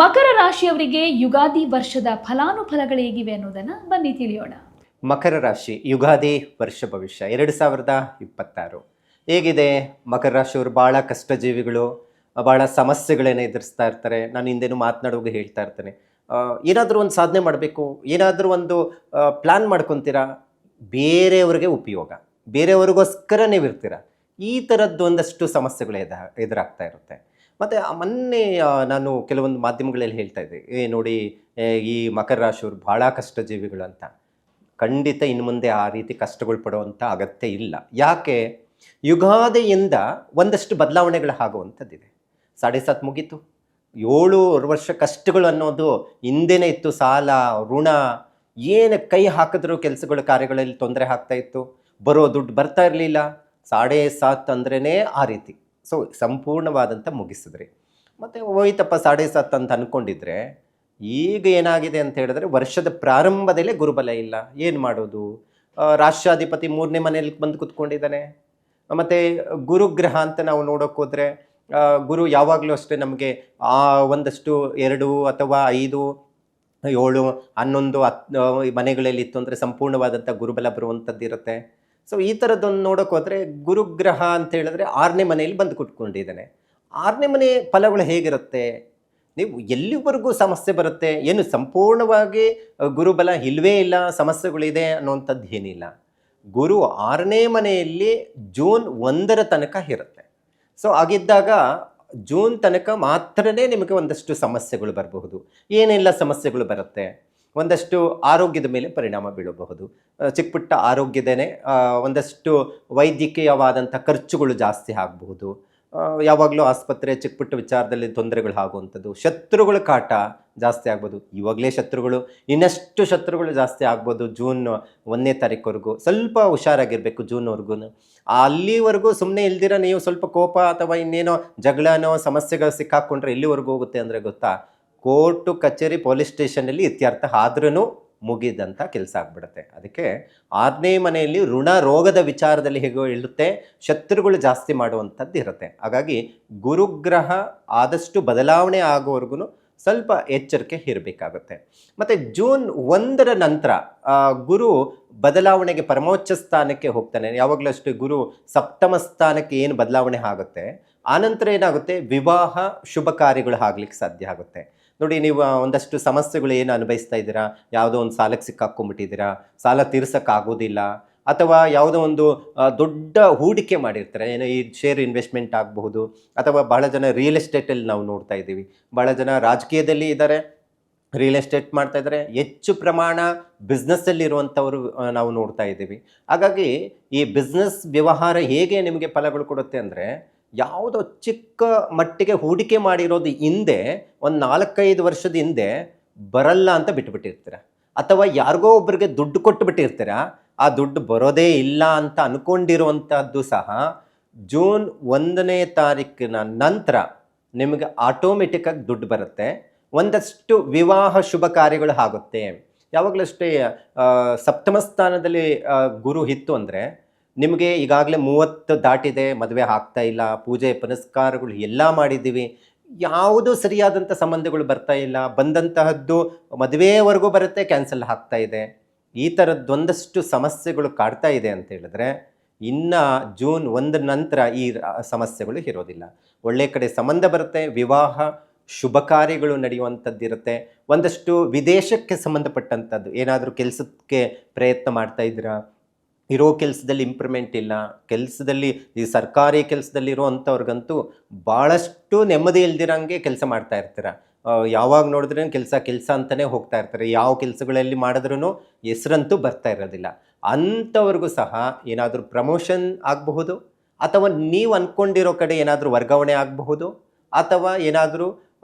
ಮಕರ ರಾಶಿಯವರಿಗೆ ಯುಗಾದಿ ವರ್ಷದ ಫಲಾನುಫಲಗಳು ಹೇಗಿವೆ ಅನ್ನೋದನ್ನ ಬನ್ನಿ ತಿಳಿಯೋಣ. ಮಕರ ರಾಶಿ ಯುಗಾದಿ ವರ್ಷ ಭವಿಷ್ಯ 2026 ಹೇಗಿದೆ? ಮಕರ ರಾಶಿಯವರು ಭಾಳ ಕಷ್ಟಜೀವಿಗಳು, ಭಾಳ ಸಮಸ್ಯೆಗಳೇನೆ ಎದುರಿಸ್ತಾ ಇರ್ತಾರೆ. ನಾನು ಹಿಂದೆನೂ ಮಾತನಾಡುವಾಗ ಹೇಳ್ತಾ ಇರ್ತೇನೆ, ಏನಾದರೂ ಒಂದು ಸಾಧನೆ ಮಾಡಬೇಕು, ಏನಾದರೂ ಒಂದು ಪ್ಲ್ಯಾನ್ ಮಾಡ್ಕೊತೀರಾ, ಬೇರೆಯವ್ರಿಗೆ ಉಪಯೋಗ, ಬೇರೆಯವ್ರಿಗೋಸ್ಕರ ನೀವು ಇರ್ತೀರ. ಈ ಥರದ್ದು ಒಂದಷ್ಟು ಸಮಸ್ಯೆಗಳು ಎದುರಾಗ್ತಾ ಇರುತ್ತೆ. ಮತ್ತು ಮೊನ್ನೆ ನಾನು ಕೆಲವೊಂದು ಮಾಧ್ಯಮಗಳಲ್ಲಿ ಹೇಳ್ತಾ ಇದ್ದೆ, ನೋಡಿ ಈ ಮಕರ ರಾಶಿಯವರು ಭಾಳ ಕಷ್ಟಜೀವಿಗಳು ಅಂತ. ಖಂಡಿತ ಇನ್ನು ಮುಂದೆ ಆ ರೀತಿ ಕಷ್ಟಗಳು ಪಡುವಂಥ ಅಗತ್ಯ ಇಲ್ಲ. ಯಾಕೆ? ಯುಗಾದಿಯಿಂದ ಒಂದಷ್ಟು ಬದಲಾವಣೆಗಳು ಆಗುವಂಥದ್ದಿದೆ. 7.5 ಮುಗೀತು, 7 ವರ್ಷ ಕಷ್ಟಗಳು ಅನ್ನೋದು ಹಿಂದೆನೇ ಇತ್ತು. ಸಾಲ, ಋಣ, ಏನು ಕೈ ಹಾಕಿದ್ರು ಕೆಲಸಗಳು ಕಾರ್ಯಗಳಲ್ಲಿ ತೊಂದರೆ ಆಗ್ತಾ ಇತ್ತು. ಬರೋ ದುಡ್ಡು ಬರ್ತಾ ಇರಲಿಲ್ಲ. 7.5 ಅಂದ್ರೇ ಆ ರೀತಿ. ಸೊ ಸಂಪೂರ್ಣವಾದಂಥ ಮುಗಿಸಿದ್ರಿ. ಮತ್ತು ಹೋಯ್ತಪ್ಪ 7.5 ಅಂತ ಅಂದ್ಕೊಂಡಿದ್ರೆ, ಈಗ ಏನಾಗಿದೆ ಅಂತ ಹೇಳಿದ್ರೆ, ವರ್ಷದ ಪ್ರಾರಂಭದಲ್ಲೇ ಗುರುಬಲ ಇಲ್ಲ. ಏನು ಮಾಡೋದು? ರಾಷ್ಟ್ರಾಧಿಪತಿ 3ನೇ ಮನೆಯಲ್ಲಿ ಬಂದು ಕುತ್ಕೊಂಡಿದ್ದಾನೆ. ಮತ್ತು ಗುರುಗ್ರಹ ಅಂತ ನಾವು ನೋಡೋಕೆ ಹೋದರೆ, ಗುರು ಯಾವಾಗಲೂ ಅಷ್ಟೇ ನಮಗೆ ಒಂದಷ್ಟು 2 ಅಥವಾ 5, 7, 11, 10 ಮನೆಗಳಲ್ಲಿ ಇತ್ತು ಅಂದರೆ ಸಂಪೂರ್ಣವಾದಂಥ ಗುರುಬಲ ಬರುವಂಥದ್ದು ಇರುತ್ತೆ. ಸೊ ಈ ಥರದ್ದೊಂದು ನೋಡೋಕೆ ಹೋದರೆ, ಗುರುಗ್ರಹ ಅಂತ ಹೇಳಿದ್ರೆ 6ನೇ ಮನೆಯಲ್ಲಿ ಬಂದು ಕುತ್ಕೊಂಡಿದ್ದಾನೆ. 6ನೇ ಮನೆ ಫಲಗಳು ಹೇಗಿರುತ್ತೆ? ನೀವು ಎಲ್ಲಿವರೆಗೂ ಸಮಸ್ಯೆ ಬರುತ್ತೆ, ಏನು ಸಂಪೂರ್ಣವಾಗಿ ಗುರುಬಲ ಇಲ್ಲವೇ ಇಲ್ಲ, ಸಮಸ್ಯೆಗಳಿದೆ ಅನ್ನುವಂಥದ್ದು ಏನಿಲ್ಲ. ಗುರು 6ನೇ ಮನೆಯಲ್ಲಿ ಜೂನ್ 1ರ ತನಕ ಇರುತ್ತೆ. ಸೊ ಹಾಗಿದ್ದಾಗ ಜೂನ್ ತನಕ ಮಾತ್ರನೇ ನಿಮಗೆ ಒಂದಷ್ಟು ಸಮಸ್ಯೆಗಳು ಬರಬಹುದು. ಏನೆಲ್ಲ ಸಮಸ್ಯೆಗಳು ಬರುತ್ತೆ? ಒಂದಷ್ಟು ಆರೋಗ್ಯದ ಮೇಲೆ ಪರಿಣಾಮ ಬೀಳಬಹುದು. ಚಿಕ್ಕ ಪುಟ್ಟ ಆರೋಗ್ಯದೇ ಒಂದಷ್ಟು ವೈದ್ಯಕೀಯವಾದಂಥ ಖರ್ಚುಗಳು ಜಾಸ್ತಿ ಆಗಬಹುದು. ಯಾವಾಗಲೂ ಆಸ್ಪತ್ರೆ ಚಿಕ್ಕ ಪುಟ್ಟ ವಿಚಾರದಲ್ಲಿ ತೊಂದರೆಗಳು ಆಗುವಂಥದ್ದು. ಶತ್ರುಗಳ ಕಾಟ ಜಾಸ್ತಿ ಆಗ್ಬೋದು. ಇವಾಗಲೇ ಶತ್ರುಗಳು, ಇನ್ನಷ್ಟು ಶತ್ರುಗಳು ಜಾಸ್ತಿ ಆಗ್ಬೋದು. ಜೂನ್ 1ನೇ ತಾರೀಕುವರೆಗೂ ಸ್ವಲ್ಪ ಹುಷಾರಾಗಿರಬೇಕು. ಜೂನ್ವರೆಗೂ ಅಲ್ಲಿವರೆಗೂ ಸುಮ್ಮನೆ ಇಲ್ದಿರ ನೀವು ಸ್ವಲ್ಪ ಕೋಪ ಅಥವಾ ಇನ್ನೇನೋ ಜಗಳನೋ ಸಮಸ್ಯೆಗಳು ಸಿಕ್ಕಾಕೊಂಡ್ರೆ ಎಲ್ಲಿವರೆಗೂ ಹೋಗುತ್ತೆ ಅಂದರೆ ಗೊತ್ತಾ? ಕೋರ್ಟು, ಕಚೇರಿ, ಪೊಲೀಸ್ ಸ್ಟೇಷನಲ್ಲಿ ಇತ್ಯರ್ಥ ಆದ್ರೂ ಮುಗಿದಂಥ ಕೆಲಸ ಆಗ್ಬಿಡುತ್ತೆ. ಅದಕ್ಕೆ 6ನೇ ಮನೆಯಲ್ಲಿ ಋಣ ರೋಗದ ವಿಚಾರದಲ್ಲಿ ಹೇಗೋ ಇಳುತ್ತೆ, ಶತ್ರುಗಳು ಜಾಸ್ತಿ ಮಾಡುವಂಥದ್ದು ಇರುತ್ತೆ. ಹಾಗಾಗಿ ಗುರುಗ್ರಹ ಆದಷ್ಟು ಬದಲಾವಣೆ ಆಗೋವರೆಗೂ ಸ್ವಲ್ಪ ಎಚ್ಚರಿಕೆ ಇರಬೇಕಾಗುತ್ತೆ. ಮತ್ತು ಜೂನ್ 1ರ ನಂತರ ಗುರು ಬದಲಾವಣೆಗೆ ಪರಮೋಚ್ಚ ಸ್ಥಾನಕ್ಕೆ ಹೋಗ್ತಾನೆ. ಯಾವಾಗಲೂ ಅಷ್ಟೇ ಗುರು ಸಪ್ತಮ ಸ್ಥಾನಕ್ಕೆ ಏನು ಬದಲಾವಣೆ ಆಗುತ್ತೆ, ಆನಂತರ ಏನಾಗುತ್ತೆ, ವಿವಾಹ ಶುಭ ಕಾರ್ಯಗಳು ಆಗ್ಲಿಕ್ಕೆ ಸಾಧ್ಯ ಆಗುತ್ತೆ. ನೋಡಿ, ನೀವು ಒಂದಷ್ಟು ಸಮಸ್ಯೆಗಳು ಏನು ಅನುಭವಿಸ್ತಾ ಇದ್ದೀರಾ, ಯಾವುದೋ ಒಂದು ಸಾಲಕ್ಕೆ ಸಿಕ್ಕಾಕೊಂಡ್ಬಿಟ್ಟಿದ್ದೀರಾ, ಸಾಲ ತೀರ್ಸೋಕ್ಕಾಗೋದಿಲ್ಲ, ಅಥವಾ ಯಾವುದೋ ಒಂದು ದೊಡ್ಡ ಹೂಡಿಕೆ ಮಾಡಿರ್ತಾರೆ, ಏನೋ ಈ ಶೇರ್ ಇನ್ವೆಸ್ಟ್ಮೆಂಟ್ ಆಗಬಹುದು, ಅಥವಾ ಭಾಳ ಜನ ರಿಯಲ್ ಎಸ್ಟೇಟಲ್ಲಿ ನಾವು ನೋಡ್ತಾ ಇದ್ದೀವಿ. ಭಾಳ ಜನ ರಾಜಕೀಯದಲ್ಲಿ ಇದ್ದಾರೆ, ರಿಯಲ್ ಎಸ್ಟೇಟ್ ಮಾಡ್ತಾ ಇದ್ದಾರೆ, ಹೆಚ್ಚು ಪ್ರಮಾಣ ಬಿಸ್ನೆಸ್ಸಲ್ಲಿ ಇರುವಂಥವರು ನಾವು ನೋಡ್ತಾ ಇದ್ದೀವಿ. ಹಾಗಾಗಿ ಈ ಬಿಸ್ನೆಸ್ ವ್ಯವಹಾರ ಹೇಗೆ ನಿಮಗೆ ಫಲಗಳು ಕೊಡುತ್ತೆ ಅಂದರೆ, ಯಾವುದೋ ಚಿಕ್ಕ ಮಟ್ಟಿಗೆ ಹೂಡಿಕೆ ಮಾಡಿರೋದು ಹಿಂದೆ ಒಂದು 4-5 ವರ್ಷದ ಹಿಂದೆ ಬರಲ್ಲ ಅಂತ ಬಿಟ್ಟುಬಿಟ್ಟಿರ್ತೀರ, ಅಥವಾ ಯಾರಿಗೋ ಒಬ್ಬರಿಗೆ ದುಡ್ಡು ಕೊಟ್ಟು ಬಿಟ್ಟಿರ್ತೀರ, ಆ ದುಡ್ಡು ಬರೋದೇ ಇಲ್ಲ ಅಂತ ಅಂದ್ಕೊಂಡಿರುವಂಥದ್ದು ಸಹ ಜೂನ್ 1ನೇ ತಾರೀಕಿನ ನಂತರ ನಿಮಗೆ ಆಟೋಮೆಟಿಕ್ಕಾಗಿ ದುಡ್ಡು ಬರುತ್ತೆ. ಒಂದಷ್ಟು ವಿವಾಹ ಶುಭ ಕಾರ್ಯಗಳು ಆಗುತ್ತೆ. ಯಾವಾಗಲೂ ಅಷ್ಟೇ ಸಪ್ತಮ ಸ್ಥಾನದಲ್ಲಿ ಗುರು ಇತ್ತು ಅಂದರೆ, ನಿಮಗೆ ಈಗಾಗಲೇ 30 ದಾಟಿದೆ, ಮದುವೆ ಆಗ್ತಾ ಇಲ್ಲ, ಪೂಜೆ ಪುನಸ್ಕಾರಗಳು ಎಲ್ಲ ಮಾಡಿದ್ದೀವಿ, ಯಾವುದೂ ಸರಿಯಾದಂಥ ಸಂಬಂಧಗಳು ಬರ್ತಾ ಇಲ್ಲ, ಬಂದಂತಹದ್ದು ಮದುವೆವರೆಗೂ ಬರುತ್ತೆ, ಕ್ಯಾನ್ಸಲ್ ಆಗ್ತಾ ಇದೆ. ಈ ಥರದ್ದೊಂದಷ್ಟು ಸಮಸ್ಯೆಗಳು ಕಾಡ್ತಾ ಇದೆ ಅಂತ ಹೇಳಿದ್ರೆ, ಇನ್ನು ಜೂನ್ 1 ನಂತರ ಈ ಸಮಸ್ಯೆಗಳು ಇರೋದಿಲ್ಲ. ಒಳ್ಳೆ ಕಡೆ ಸಂಬಂಧ ಬರುತ್ತೆ, ವಿವಾಹ ಶುಭ ಕಾರ್ಯಗಳು ನಡೆಯುವಂಥದ್ದು ಇರುತ್ತೆ. ಒಂದಷ್ಟು ವಿದೇಶಕ್ಕೆ ಸಂಬಂಧಪಟ್ಟಂಥದ್ದು ಏನಾದರೂ ಕೆಲಸಕ್ಕೆ ಪ್ರಯತ್ನ ಮಾಡ್ತಾ ಇದ್ದೀರಾ, ಇರೋ ಕೆಲಸದಲ್ಲಿ ಇಂಪ್ರೂವ್ಮೆಂಟ್ ಇಲ್ಲ, ಕೆಲಸದಲ್ಲಿ ಈ ಸರ್ಕಾರಿ ಕೆಲಸದಲ್ಲಿ ಇರೋವಂಥವ್ರಿಗಂತೂ ಭಾಳಷ್ಟು ನೆಮ್ಮದಿ ಇಲ್ದಿರಂಗೆ ಕೆಲಸ ಮಾಡ್ತಾ ಇರ್ತೀರ. ಯಾವಾಗ ನೋಡಿದ್ರೂ ಕೆಲಸ ಅಂತಲೇ ಹೋಗ್ತಾ ಇರ್ತಾರೆ. ಯಾವ ಕೆಲಸಗಳಲ್ಲಿ ಮಾಡಿದ್ರೂ ಹೆಸರಂತೂ ಬರ್ತಾ ಇರೋದಿಲ್ಲ. ಅಂಥವ್ರಿಗೂ ಸಹ ಏನಾದರೂ ಪ್ರಮೋಷನ್ ಆಗಬಹುದು, ಅಥವಾ ನೀವು ಅಂದ್ಕೊಂಡಿರೋ ಕಡೆ ಏನಾದರೂ ವರ್ಗಾವಣೆ ಆಗಬಹುದು, ಅಥವಾ ಏನಾದರೂ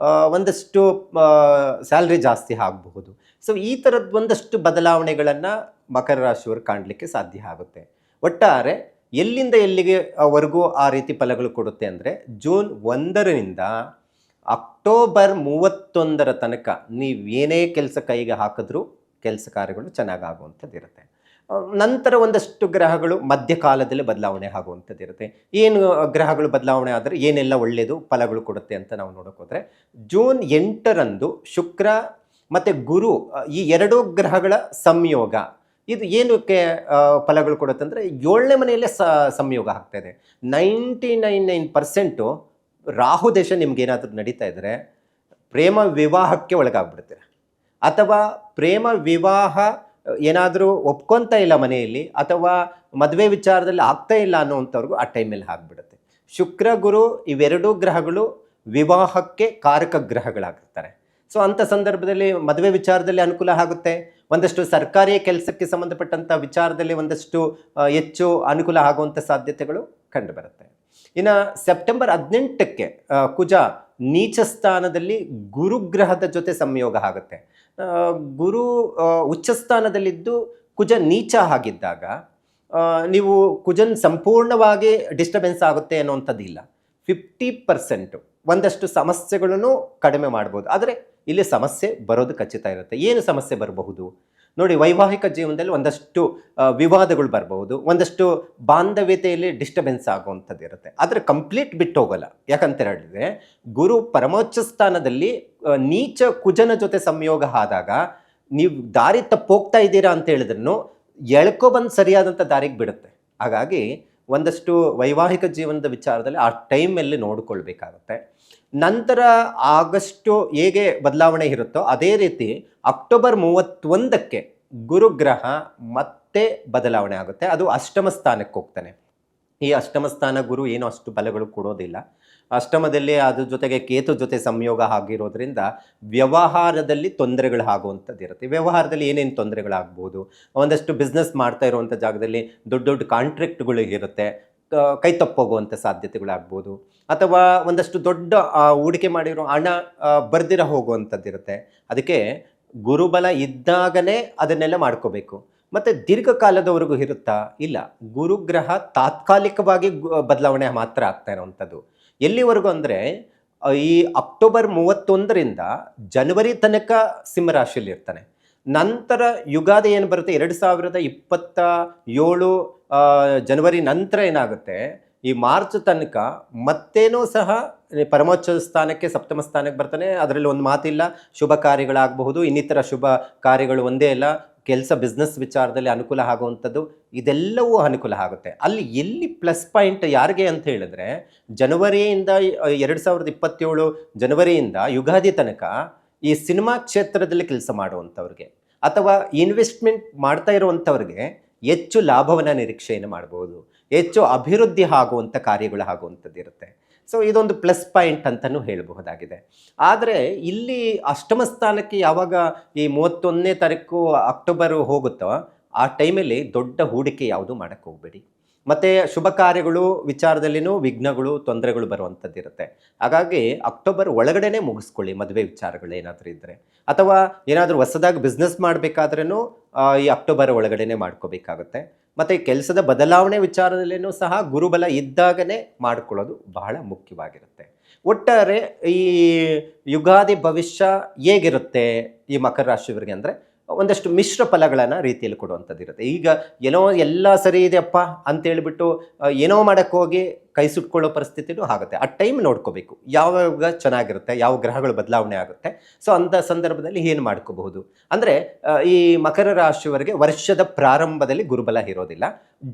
ಒಂದಷ್ಟು ಸ್ಯಾಲ್ರಿ ಜಾಸ್ತಿ ಆಗಬಹುದು. ಸೊ ಈ ಥರದ್ದು ಒಂದಷ್ಟು ಬದಲಾವಣೆಗಳನ್ನು ಮಕರ ರಾಶಿಯವರು ಕಾಣಲಿಕ್ಕೆ ಸಾಧ್ಯ ಆಗುತ್ತೆ. ಒಟ್ಟಾರೆ ಎಲ್ಲಿಂದ ಎಲ್ಲಿಗೆ ವರೆಗೂ ಆ ರೀತಿ ಫಲಗಳು ಕೊಡುತ್ತೆ ಅಂದರೆ, ಜೂನ್ 1ರಿಂದ ಅಕ್ಟೋಬರ್ 31ರ ತನಕ ನೀವೇನೇ ಕೆಲಸ ಕೈಗೆ ಹಾಕಿದ್ರೂ ಕೆಲಸ ಕಾರ್ಯಗಳು ಚೆನ್ನಾಗಾಗುವಂಥದ್ದು ಇರುತ್ತೆ. ನಂತರ ಒಂದಷ್ಟು ಗ್ರಹಗಳು ಮಧ್ಯಕಾಲದಲ್ಲಿ ಬದಲಾವಣೆ ಆಗುವಂಥದ್ದು ಇರುತ್ತೆ. ಏನು ಗ್ರಹಗಳು ಬದಲಾವಣೆ ಆದರೆ ಏನೆಲ್ಲ ಒಳ್ಳೆಯದು ಫಲಗಳು ಕೊಡುತ್ತೆ ಅಂತ ನಾವು ನೋಡೋಕೆ ಹೋದರೆ, ಜೂನ್ 8ರಂದು ಶುಕ್ರ ಮತ್ತು ಗುರು ಈ ಎರಡೂ ಗ್ರಹಗಳ ಸಂಯೋಗ ಇದು ಏನಕ್ಕೆ ಫಲಗಳು ಕೊಡುತ್ತೆ ಅಂದರೆ 7ನೇ ಮನೆಯಲ್ಲೇ ಸಂಯೋಗ ಆಗ್ತಾಯಿದೆ. 99% ರಾಹು ದೇಶ ನಿಮ್ಗೇನಾದರೂ ನಡೀತಾ ಇದ್ದರೆ ಪ್ರೇಮ ವಿವಾಹಕ್ಕೆ ಒಳಗಾಗ್ಬಿಡ್ತೀರ, ಅಥವಾ ಪ್ರೇಮ ವಿವಾಹ ಏನಾದರೂ ಒಪ್ಕೊತಾ ಇಲ್ಲ ಮನೆಯಲ್ಲಿ, ಅಥವಾ ಮದುವೆ ವಿಚಾರದಲ್ಲಿ ಆಗ್ತಾ ಇಲ್ಲ ಅನ್ನೋವಂಥವ್ರಿಗೂ ಆ ಟೈಮಲ್ಲಿ ಆಗಿಬಿಡುತ್ತೆ. ಶುಕ್ರ ಗುರು ಇವೆರಡೂ ಗ್ರಹಗಳು ವಿವಾಹಕ್ಕೆ ಕಾರಕ ಗ್ರಹಗಳಾಗಿರ್ತಾರೆ. ಸೊ ಅಂಥ ಸಂದರ್ಭದಲ್ಲಿ ಮದುವೆ ವಿಚಾರದಲ್ಲಿ ಅನುಕೂಲ ಆಗುತ್ತೆ. ಒಂದಷ್ಟು ಸರ್ಕಾರಿ ಕೆಲಸಕ್ಕೆ ಸಂಬಂಧಪಟ್ಟಂಥ ವಿಚಾರದಲ್ಲಿ ಒಂದಷ್ಟು ಹೆಚ್ಚು ಅನುಕೂಲ ಆಗುವಂಥ ಸಾಧ್ಯತೆಗಳು ಕಂಡುಬರುತ್ತೆ. ಇನ್ನು ಸೆಪ್ಟೆಂಬರ್ 18ಕ್ಕೆ ಕುಜ ನೀಚ ಸ್ಥಾನದಲ್ಲಿ ಗುರುಗ್ರಹದ ಜೊತೆ ಸಂಯೋಗ ಆಗುತ್ತೆ. ಗುರು ಉಚ್ಚ ಸ್ಥಾನದಲ್ಲಿದ್ದು ಕುಜ ನೀಚ ಆಗಿದ್ದಾಗ ನೀವು ಕುಜನ್ ಸಂಪೂರ್ಣವಾಗಿ ಡಿಸ್ಟರ್ಬೆನ್ಸ್ ಆಗುತ್ತೆ ಅನ್ನೋವಂಥದ್ದಿಲ್ಲ. 50% ಒಂದಷ್ಟು ಸಮಸ್ಯೆಗಳನ್ನು ಕಡಿಮೆ ಮಾಡ್ಬೋದು. ಆದರೆ ಇಲ್ಲಿ ಸಮಸ್ಯೆ ಬರೋದು ಖಚಿತ ಇರುತ್ತೆ. ಏನು ಸಮಸ್ಯೆ ಬರಬಹುದು ನೋಡಿ, ವೈವಾಹಿಕ ಜೀವನದಲ್ಲಿ ಒಂದಷ್ಟು ವಿವಾದಗಳು ಬರಬಹುದು, ಒಂದಷ್ಟು ಬಾಂಧವ್ಯತೆಯಲ್ಲಿ ಡಿಸ್ಟರ್ಬೆನ್ಸ್ ಆಗುವಂಥದ್ದು ಇರುತ್ತೆ. ಆದರೆ ಕಂಪ್ಲೀಟ್ ಬಿಟ್ಟು ಹೋಗಲ್ಲ. ಯಾಕಂತ ಹೇಳಿದ್ರೆ ಗುರು ಪರಮೋಚ್ಚ ಸ್ಥಾನದಲ್ಲಿ ನೀಚ ಕುಜನ ಜೊತೆ ಸಂಯೋಗ ಆದಾಗ ನೀವು ದಾರಿ ತಪ್ಪೋಗ್ತಾ ಇದ್ದೀರಾ ಅಂತ ಹೇಳಿದ್ರೂ ಎಳ್ಕೊಬಂದು ಸರಿಯಾದಂಥ ದಾರಿಗೆ ಬಿಡುತ್ತೆ. ಹಾಗಾಗಿ ಒಂದಷ್ಟು ವೈವಾಹಿಕ ಜೀವನದ ವಿಚಾರದಲ್ಲಿ ಆ ಟೈಮಲ್ಲಿ ನೋಡಿಕೊಳ್ಬೇಕಾಗುತ್ತೆ. ನಂತರ ಆಗಸ್ಟು ಹೇಗೆ ಬದಲಾವಣೆ ಇರುತ್ತೋ ಅದೇ ರೀತಿ ಅಕ್ಟೋಬರ್ 31ಕ್ಕೆ ಗುರುಗ್ರಹ ಮತ್ತೆ ಬದಲಾವಣೆ ಆಗುತ್ತೆ. ಅದು ಅಷ್ಟಮ ಸ್ಥಾನಕ್ಕೆ ಹೋಗ್ತಾನೆ. ಈ ಅಷ್ಟಮ ಸ್ಥಾನ ಗುರು ಏನೋ ಅಷ್ಟು ಬಲಗಳು ಕೊಡೋದಿಲ್ಲ. ಅಷ್ಟಮದಲ್ಲಿ ಅದ್ರ ಜೊತೆಗೆ ಕೇತು ಜೊತೆ ಸಂಯೋಗ ಆಗಿರೋದ್ರಿಂದ ವ್ಯವಹಾರದಲ್ಲಿ ತೊಂದರೆಗಳು ಆಗುವಂಥದ್ದು ಇರುತ್ತೆ. ವ್ಯವಹಾರದಲ್ಲಿ ಏನೇನು ತೊಂದರೆಗಳಾಗ್ಬೋದು, ಒಂದಷ್ಟು ಬಿಸ್ನೆಸ್ ಮಾಡ್ತಾ ಇರುವಂಥ ಜಾಗದಲ್ಲಿ ದೊಡ್ಡ ದೊಡ್ಡ ಕಾಂಟ್ರಾಕ್ಟ್ಗಳು ಇರುತ್ತೆ, ಕೈ ತಪ್ಪೋಗುವಂಥ ಸಾಧ್ಯತೆಗಳಾಗ್ಬೋದು, ಅಥವಾ ಒಂದಷ್ಟು ದೊಡ್ಡ ಹೂಡಿಕೆ ಮಾಡಿರೋ ಹಣ ಬರ್ದಿರ ಹೋಗುವಂಥದ್ದು ಇರುತ್ತೆ. ಅದಕ್ಕೆ ಗುರುಬಲ ಇದ್ದಾಗನೇ ಅದನ್ನೆಲ್ಲ ಮಾಡ್ಕೋಬೇಕು. ಮತ್ತು ದೀರ್ಘಕಾಲದವರೆಗೂ ಇರುತ್ತಾ? ಇಲ್ಲ. ಗುರುಗ್ರಹ ತಾತ್ಕಾಲಿಕವಾಗಿ ಬದಲಾವಣೆ ಮಾತ್ರ ಆಗ್ತಾ ಇರೋವಂಥದ್ದು. ಎಲ್ಲಿವರೆಗೂ ಅಂದರೆ ಈ ಅಕ್ಟೋಬರ್ 31ರಿಂದ ಜನವರಿ ತನಕ ಸಿಂಹರಾಶಿಯಲ್ಲಿ ಇರ್ತಾನೆ. ನಂತರ ಯುಗಾದಿ ಏನು ಬರುತ್ತೆ 2027 ಜನವರಿ ನಂತರ ಏನಾಗುತ್ತೆ, ಈ ಮಾರ್ಚ್ ತನಕ ಮತ್ತೇನೂ ಸಹ ಪರಮೋಚ್ಚ ಸ್ಥಾನಕ್ಕೆ ಸಪ್ತಮ ಸ್ಥಾನಕ್ಕೆ ಬರ್ತಾನೆ. ಅದರಲ್ಲಿ ಒಂದು ಮಾತಿಲ್ಲ, ಶುಭ ಕಾರ್ಯಗಳಾಗಬಹುದು, ಇನ್ನಿತರ ಶುಭ ಕಾರ್ಯಗಳು ಒಂದೇ ಇಲ್ಲ, ಕೆಲಸ ಬಿಸ್ನೆಸ್ ವಿಚಾರದಲ್ಲಿ ಅನುಕೂಲ ಆಗುವಂಥದ್ದು ಇದೆಲ್ಲವೂ ಅನುಕೂಲ ಆಗುತ್ತೆ. ಅಲ್ಲಿ ಎಲ್ಲಿ ಪ್ಲಸ್ ಪಾಯಿಂಟ್ ಯಾರಿಗೆ ಅಂತ ಹೇಳಿದ್ರೆ, ಜನವರಿಯಿಂದ 2027 ಜನವರಿಯಿಂದ ಯುಗಾದಿ ತನಕ ಈ ಸಿನಿಮಾ ಕ್ಷೇತ್ರದಲ್ಲಿ ಕೆಲಸ ಮಾಡುವಂಥವ್ರಿಗೆ ಅಥವಾ ಇನ್ವೆಸ್ಟ್ಮೆಂಟ್ ಮಾಡ್ತಾ ಇರುವಂಥವ್ರಿಗೆ ಹೆಚ್ಚು ಲಾಭವನ್ನು ನಿರೀಕ್ಷೆಯನ್ನು ಮಾಡ್ಬೋದು, ಹೆಚ್ಚು ಅಭಿವೃದ್ಧಿ ಆಗುವಂಥ ಕಾರ್ಯಗಳು ಆಗುವಂಥದ್ದು ಇರುತ್ತೆ. ಸೊ ಇದೊಂದು ಪ್ಲಸ್ ಪಾಯಿಂಟ್ ಅಂತಲೂ ಹೇಳಬಹುದಾಗಿದೆ. ಆದರೆ ಇಲ್ಲಿ ಅಷ್ಟಮ ಸ್ಥಾನಕ್ಕೆ ಯಾವಾಗ ಈ 31ನೇ ತಾರೀಕು ಅಕ್ಟೋಬರ್ ಹೋಗುತ್ತೋ ಆ ಟೈಮಲ್ಲಿ ದೊಡ್ಡ ಹೂಡಿಕೆ ಯಾವುದು ಮಾಡೋಕ್ಕೆ ಹೋಗಬೇಡಿ. ಮತ್ತು ಶುಭ ಕಾರ್ಯಗಳು ವಿಚಾರದಲ್ಲಿನೂ ವಿಘ್ನಗಳು ತೊಂದರೆಗಳು ಬರುವಂಥದ್ದು ಇರುತ್ತೆ. ಹಾಗಾಗಿ ಅಕ್ಟೋಬರ್ ಒಳಗಡೆನೇ ಮುಗಿಸ್ಕೊಳ್ಳಿ ಮದುವೆ ವಿಚಾರಗಳು ಏನಾದರೂ ಇದ್ದರೆ, ಅಥವಾ ಏನಾದರೂ ಹೊಸದಾಗಿ ಬಿಸ್ನೆಸ್ ಮಾಡಬೇಕಾದ್ರೂ ಈ ಅಕ್ಟೋಬರ್ ಒಳಗಡೆನೇ ಮಾಡ್ಕೋಬೇಕಾಗುತ್ತೆ. ಮತ್ತು ಕೆಲಸದ ಬದಲಾವಣೆ ವಿಚಾರದಲ್ಲಿನೂ ಸಹ ಗುರುಬಲ ಇದ್ದಾಗನೇ ಮಾಡ್ಕೊಳ್ಳೋದು ಬಹಳ ಮುಖ್ಯವಾಗಿರುತ್ತೆ. ಒಟ್ಟಾರೆ ಈ ಯುಗಾದಿ ಭವಿಷ್ಯ ಹೇಗಿರುತ್ತೆ ಈ ಮಕರ ರಾಶಿಯವರಿಗೆ ಅಂದರೆ ಒಂದಷ್ಟು ಮಿಶ್ರ ಫಲಗಳನ್ನು ರೀತಿಯಲ್ಲಿ ಕೊಡುವಂಥದ್ದು ಇರುತ್ತೆ. ಈಗ ಏನೋ ಎಲ್ಲ ಸರಿ ಇದೆಯಪ್ಪ ಅಂತೇಳಿಬಿಟ್ಟು ಏನೋ ಮಾಡೋಕ್ಕೆ ಹೋಗಿ ಕೈ ಸುಟ್ಕೊಳ್ಳೋ ಪರಿಸ್ಥಿತಿನೂ ಆಗುತ್ತೆ. ಆ ಟೈಮ್ ನೋಡ್ಕೋಬೇಕು, ಯಾವಾಗ ಚೆನ್ನಾಗಿರುತ್ತೆ, ಯಾವ ಗ್ರಹಗಳು ಬದಲಾವಣೆ ಆಗುತ್ತೆ. ಸೊ ಅಂಥ ಸಂದರ್ಭದಲ್ಲಿ ಏನು ಮಾಡ್ಕೋಬಹುದು ಅಂದರೆ, ಈ ಮಕರ ರಾಶಿಯವರಿಗೆ ವರ್ಷದ ಪ್ರಾರಂಭದಲ್ಲಿ ಗುರುಬಲ ಇರೋದಿಲ್ಲ,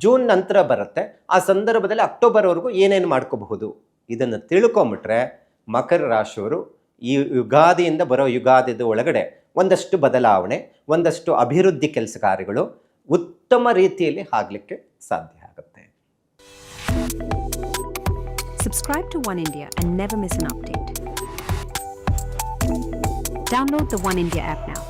ಜೂನ್ ನಂತರ ಬರುತ್ತೆ. ಆ ಸಂದರ್ಭದಲ್ಲಿ ಅಕ್ಟೋಬರ್ವರೆಗೂ ಏನೇನು ಮಾಡ್ಕೋಬಹುದು ಇದನ್ನು ತಿಳ್ಕೊಂಬಿಟ್ರೆ ಮಕರ ರಾಶಿಯವರು ಈ ಯುಗಾದಿಯಿಂದ ಬರೋ ಯುಗಾದಿದ ಒಳಗಡೆ ಒಂದಷ್ಟು ಬದಲಾವಣೆ, ಒಂದಷ್ಟು ಅಭಿವೃದ್ಧಿ ಕೆಲಸ ಕಾರ್ಯಗಳು ಉತ್ತಮ ರೀತಿಯಲ್ಲಿ ಆಗಲಿಕ್ಕೆ ಸಾಧ್ಯ ಆಗುತ್ತೆ. Subscribe to One India and never miss an update. Download the One India app now.